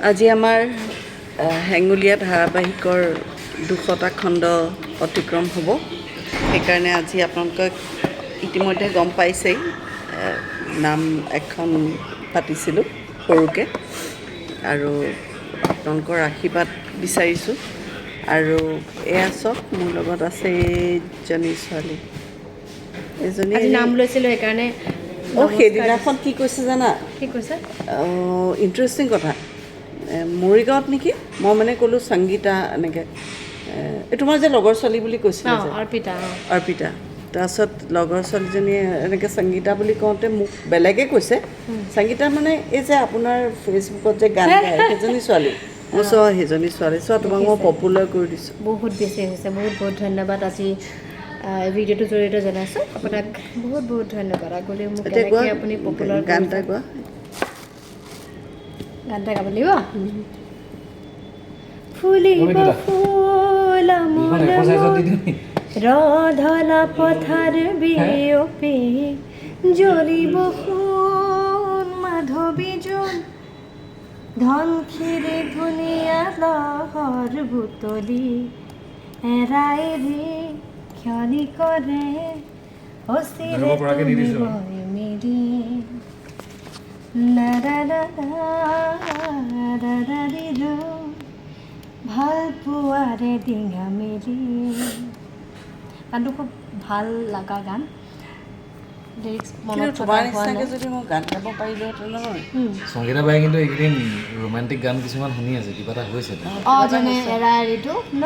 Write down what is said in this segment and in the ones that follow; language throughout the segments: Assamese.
আজি আমাৰ হেঙুলীয়া ধাৰাবাহিকৰ 200টা খণ্ড অতিক্ৰম হ'ব। সেইকাৰণে আজি আপোনালোকক ইতিমধ্যে গম পাইছেই, নাম এখন পাতিছিলোঁ সৰুকৈ, আৰু আপোনালোকৰ আশীৰ্বাদ বিচাৰিছোঁ। আৰু এয়া চাওক, মোৰ লগত আছে এইজনী ছোৱালী। আজি নাম লৈছিলোঁ সেইকাৰণে। সেইদিনাখন কি কৈছে জানা? কি কৈছে? ইণ্টাৰেষ্টিং কথা। মৰিগাঁৱত নেকি, মই মানে ক'লোঁ সংগীতা এনেকৈ, এই তোমাৰ যে লগৰ ছোৱালী বুলি কৈছিলে যে, অৰ্পিতা। তাৰপাছত লগৰ ছোৱালীজনীয়ে এনেকৈ সংগীতা বুলি কওঁতে মোক বেলেগে কৈছে, সংগীতা মানে এই যে আপোনাৰ ফেচবুকত যে গান গায় সেইজনী ছোৱালী। মই চোৱা সেইজনী ছোৱালী, চোৱা তোমাক মই পপুলাৰ কৰি দিছোঁ। বহুত বেছি হৈছে, বহুত বহুত ধন্যবাদ। আজি ভিডিঅ'টোৰ জৰিয়তে জনাইছোঁ আপোনাক বহুত বহুত ধন্যবাদ। আগলৈ মোক এনেকৈ আপুনি পপুলাৰ গান এটা গোৱা। গান এটা গাব লাগিব। ফুলিব ফুল ৰধলা পথাৰ বিয়পি, জ্বলিব সোণ মাধৱী জোন, ধনশিৰি ধুনীয়া লহৰ বুটলি, এৰাইৰি ক্ষণি কৰে অচিৰে মিৰি, ভাল পোৱাৰে ডিঙা মেলি। গানটো খুব ভাল লগা গান। সংগীতা বাই কিন্তু এইকেইদিন ৰোমান্টিক গান কিছুমান শুনি আছে, কিবা এটা হৈছে। যেনে এৰাৰিটো ন,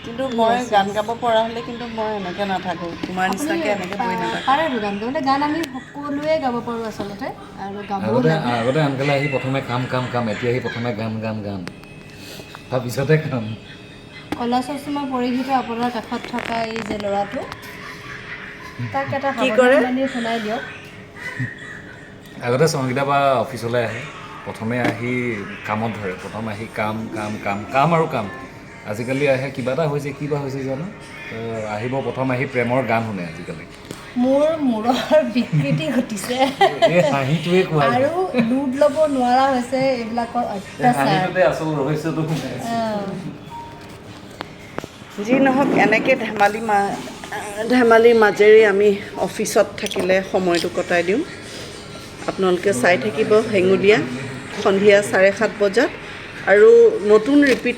কিন্তু মই গান গাব পৰা হ'লে কিন্তু মই এনেকৈ নাথাকোঁ, তোমাৰ নিচিনাকৈ এনেকৈ বহি নাথাকোঁ। পাৰে গান গাবলৈ। গান আমি সকলোৱে গাব পাৰোঁ আচলতে, আৰু গাবও লাগে। আগতে আনকালে আহি প্ৰথমে কাম কাম কাম, এতিয়া আহি প্ৰথমে গান গান গান, তাৰপিছতে কাম। কলা চশমা পৰিহিত আপোনাৰ কাষত থকা এই যে ল'ৰাটো, তাক এটা সাৱধানবাণী শুনাই দিয়ক। আগতে সংগীতা বা অফিচলৈ আহে, প্ৰথমে আহি কামত ধৰে, প্ৰথম আহি কাম কাম কাম কাম আৰু কাম। আজিকালি আহে কিবা এটা হৈছে, কি বা হৈছে জানো, আহিব প্ৰথম আহি প্ৰেমৰ গান শুনে আজিকালি। মোৰ মূৰৰ বিকৃতি ঘটিছে আৰু লোড ল'ব নোৱাৰা হৈছে এইবিলাকৰ অত্যাচাৰ। যি নহওক, এনেকৈ ধেমালিৰ মাজেৰে আমি অফিচত থাকিলে সময়টো কটাই দিওঁ। আপোনালোকে চাই থাকিব হেঙুলীয়া, সন্ধিয়া 7:30 বজাত, আৰু নতুন ৰিপিট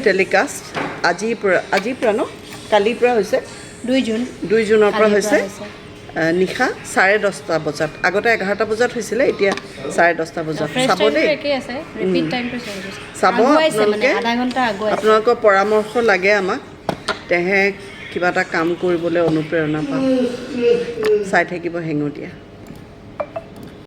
টেলিকাষ্ট আজিৰ পৰা ন, কালিৰ পৰা হৈছে 2 জুনৰ পৰা হৈছে, নিশা 10:30 বজাত। আগতে 11টা বজাত হৈছিলে, এতিয়া 10:30 বজাত। চাব দেই, চাব আপোনালোকে। আপোনালোকৰ পৰামৰ্শ লাগে আমাক, তেহে কিবা এটা কাম কৰিবলৈ অনুপ্ৰেৰণা পাম। চাই থাকিব হেঙুলীয়া।